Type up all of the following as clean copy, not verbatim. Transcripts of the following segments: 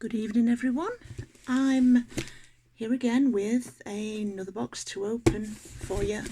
Good evening, everyone. I'm here again with another box to open for you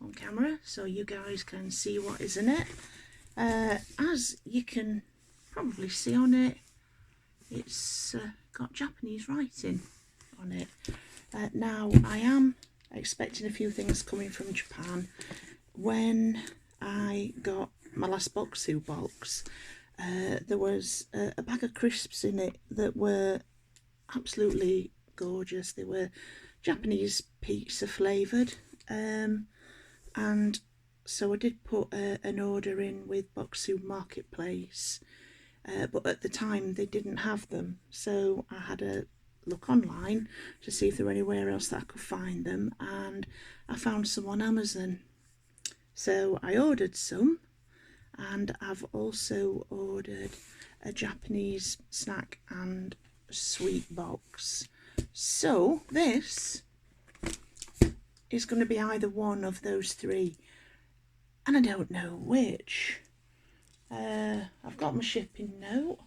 on camera so you guys can see what is in it. As you can probably see on it, it's got Japanese writing on it. Now, I am expecting a few things coming from Japan. When I got my last Boxu box, there was a bag of crisps in it that were absolutely gorgeous. They were Japanese pizza flavoured, and so I did put an order in with Boxu Marketplace, but at the time they didn't have them, so I had a look online to see if there were anywhere else that I could find them, and I found some on Amazon. So I ordered some, and I've also ordered a Japanese snack and sweet box. So this is going to be either one of those three, and I don't know which. I've got my shipping note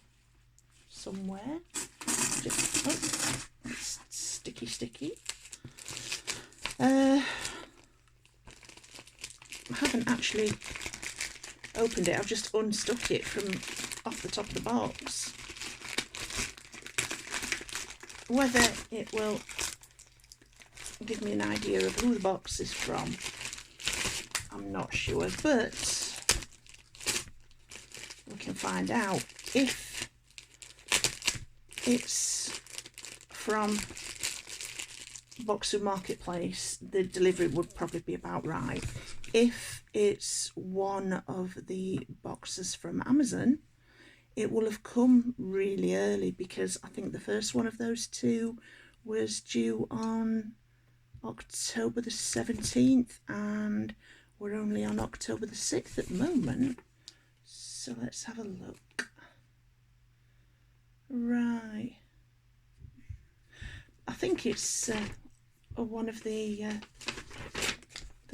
somewhere. It's sticky. I haven't actually opened it. I've just unstuck it from off the top of the box. Whether it will give me an idea of who the box is from, I'm not sure, but we can find out. If it's from Boxu Marketplace, the delivery would probably be about right. If it's one of the boxes from Amazon, it will have come really early, because I think the first one of those two was due on October the 17th, and we're only on October the 6th at the moment. So let's have a look. Right. I think it's one of the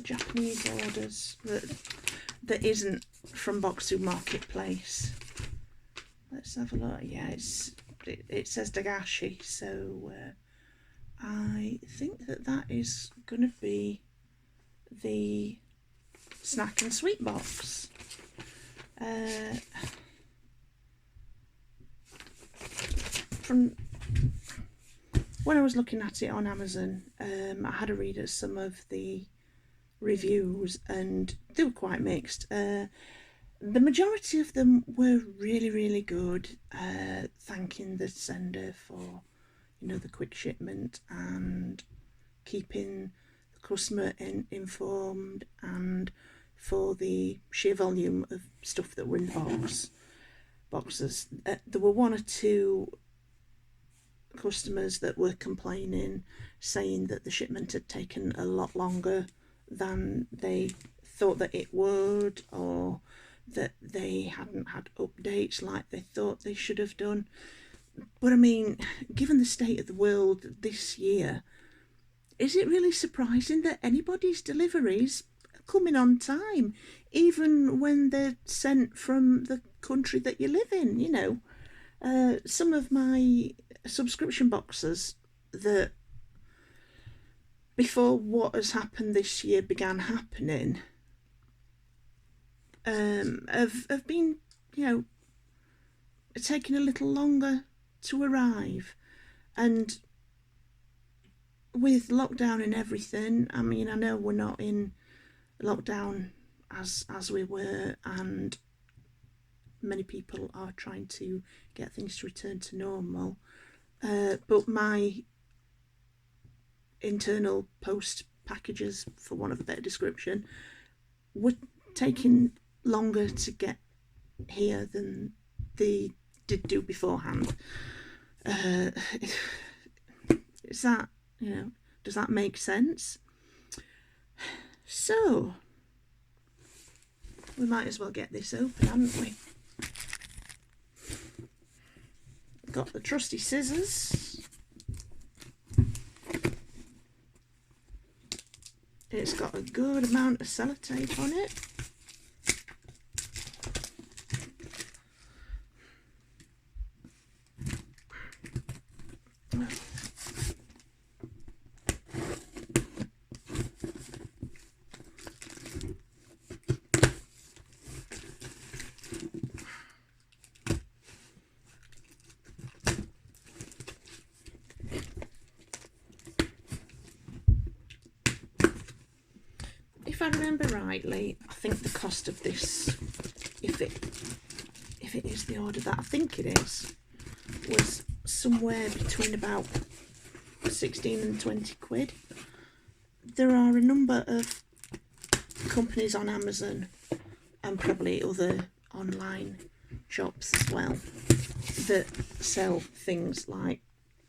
Japanese orders that isn't from Boxu Marketplace. Let's have a look. Yeah, it says Dagashi, so I think that is going to be the snack and sweet box. From when I was looking at it on Amazon, I had a read at some of the reviews, and they were quite mixed. The majority of them were really good, thanking the sender for, the quick shipment and keeping the customer informed, and for the sheer volume of stuff that were in the boxes. There were one or two customers that were complaining, saying that the shipment had taken a lot longer than they thought that it would, or that they hadn't had updates like they thought they should have done. But I mean, given the state of the world this year, is it really surprising that anybody's deliveries are coming on time, even when they're sent from the country that you live in? Some of my subscription boxes that, before what has happened this year began happening, have been, taking a little longer to arrive. And with lockdown and everything, I mean, I know we're not in lockdown as we were, and many people are trying to get things to return to normal, but my internal post packages, for want of a better description, were taking longer to get here than they did do beforehand. Is that, does that make sense? So we might as well get this open, haven't we? Got the trusty scissors. It's got a good amount of sellotape on it. If I remember rightly, I think the cost of this, if it is the order that I think it is, was somewhere between about 16 and 20 quid. There are a number of companies on Amazon and probably other online shops as well that sell things like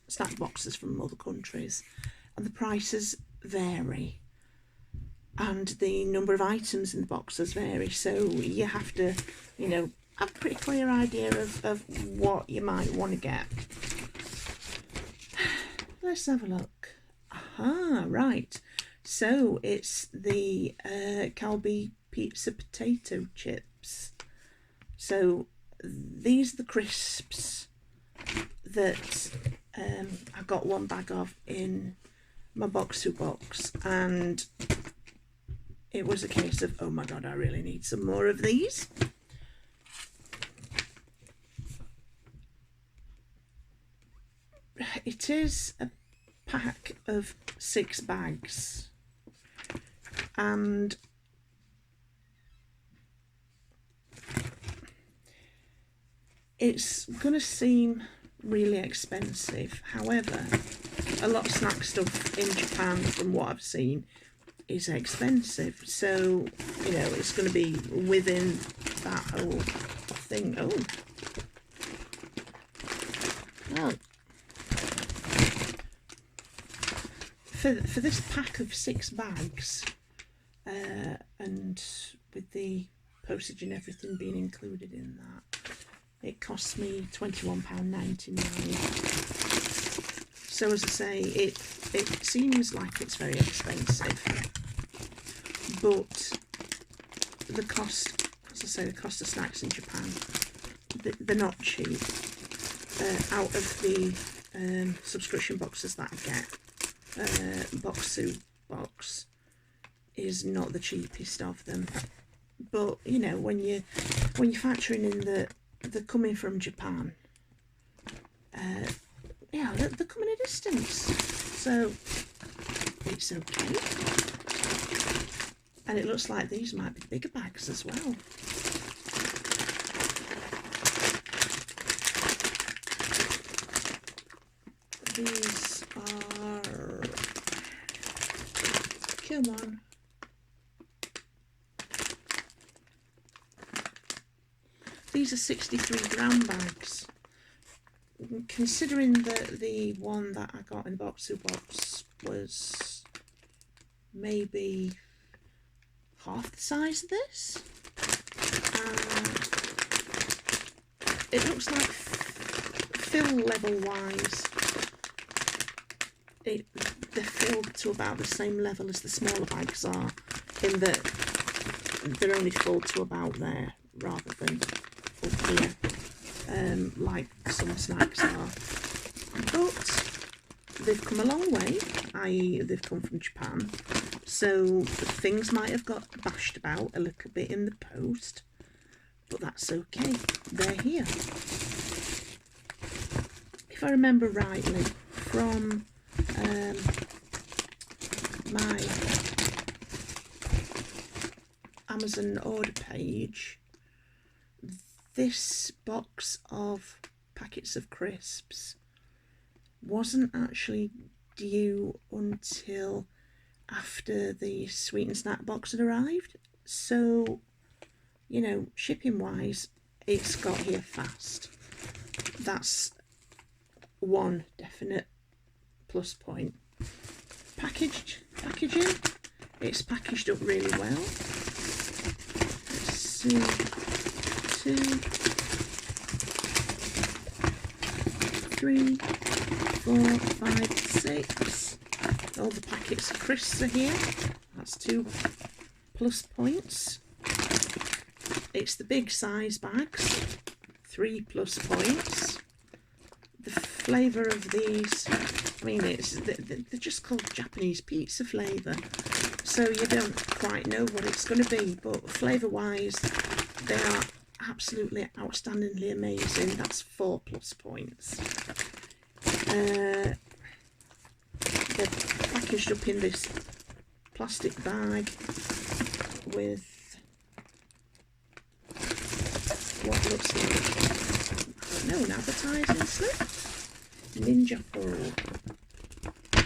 snack boxes from other countries, and the prices vary and the number of items in the boxes vary, so you have to, you know, have a pretty clear idea of what you might want to get. Let's have a look. Aha, right. So it's the Calbee pizza potato chips. So these are the crisps that I got one bag of in my Box-to box, and it was a case of, oh my god, I really need some more of these. It is a pack of 6 bags, and it's going to seem really expensive. However, a lot of snack stuff in Japan, from what I've seen, is expensive, so you know it's going to be within that whole thing. Oh, for this pack of 6 bags, and with the postage and everything being included in that, it cost me £21.99. So as I say, it seems like it's very expensive, but the cost, as I say, the cost of snacks in Japan, they're not cheap. Out of the subscription boxes that I get, Box-to box is not the cheapest of them. But you know, when you're factoring in that they're coming from Japan, yeah, they're coming a distance, so it's okay. And it looks like these might be bigger bags as well. These are, come on, these are 63-gram bags. Considering that the one that I got in the Box-to box was maybe half the size of this, it looks like fill level wise they're filled to about the same level as the smaller bags are, in that they're only filled to about there rather than up here, like some snacks are. But they've come a long way, i.e. they've come from Japan, so things might have got bashed about a little bit in the post, but that's okay, they're here. If I remember rightly from my Amazon order page, this box of packets of crisps wasn't actually due until after the sweet and snack box had arrived, so you know, shipping wise it's got here fast. That's one definite plus point. Packaging, it's packaged up really well. Let's see, 2, 3, 4, 5, 6. All the packets of crisps are here. That's 2 plus points. It's the big size bags, 3 plus points. The flavour of these, I mean, they're just called Japanese pizza flavour, so you don't quite know what it's going to be, but flavour-wise, they are absolutely outstandingly amazing. That's 4+ points. They're packaged up in this plastic bag with what looks like, I don't know, an advertising slip. Ninjapo,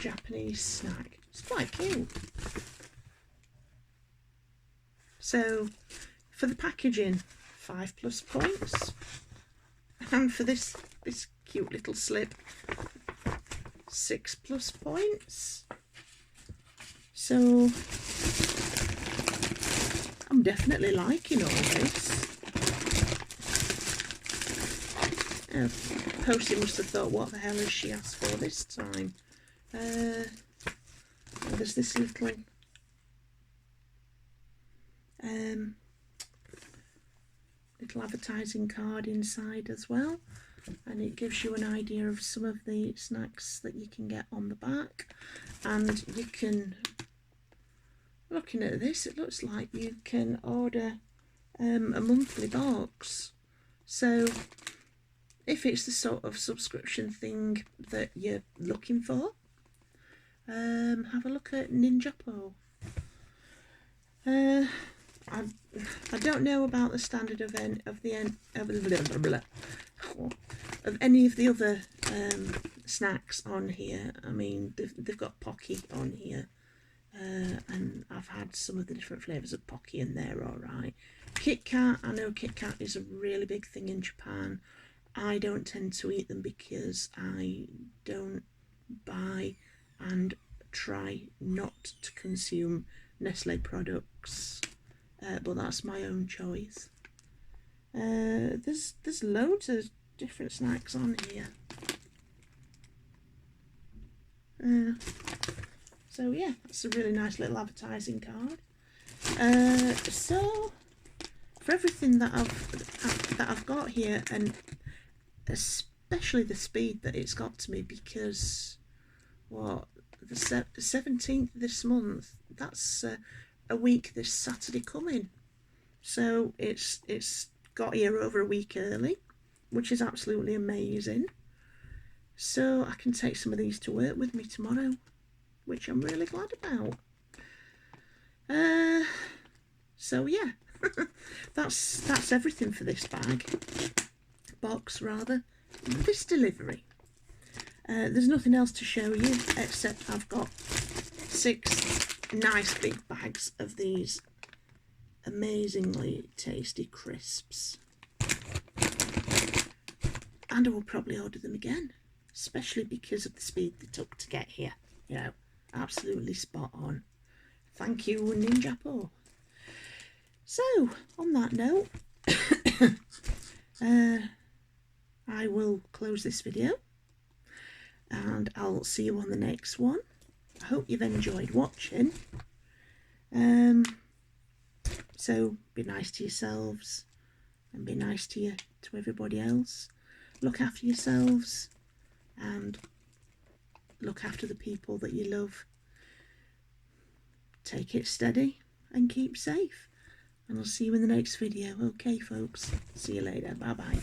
Japanese snack. It's quite cute. So for the packaging, 5+ points, and for this cute little slip, 6+ points. So I'm definitely liking all this. Posty must have thought, what the hell has she asked for this time? There's this little advertising card inside as well, and it gives you an idea of some of the snacks that you can get on the back. And you can, looking at this, it looks like you can order a monthly box. So if it's the sort of subscription thing that you're looking for, have a look at Ninjapo. I don't know about the standard of any of the other snacks on here. I mean, they've got Pocky on here, and I've had some of the different flavours of Pocky, and they're all right. Kit Kat, I know Kit Kat is a really big thing in Japan. I don't tend to eat them because I don't buy and try not to consume Nestle products, but that's my own choice. There's loads of different snacks on here. So yeah, that's a really nice little advertising card. So for everything that I've got here, and especially the speed that it's got to me, because what, the 17th this month, that's a week this Saturday coming, so it's got here over a week early, which is absolutely amazing. So I can take some of these to work with me tomorrow, which I'm really glad about. So yeah, that's everything for this box rather, this delivery. There's nothing else to show you except I've got 6 nice big bags of these amazingly tasty crisps, and I will probably order them again, especially because of the speed they took to get here. You know, absolutely spot on. Thank you, Ninjapo. So on that note, I will close this video, and I'll see you on the next one. I hope you've enjoyed watching. So be nice to yourselves, and be nice to everybody else. Look after yourselves, and look after the people that you love. Take it steady and keep safe. And I'll see you in the next video. Okay, folks. See you later. Bye-bye.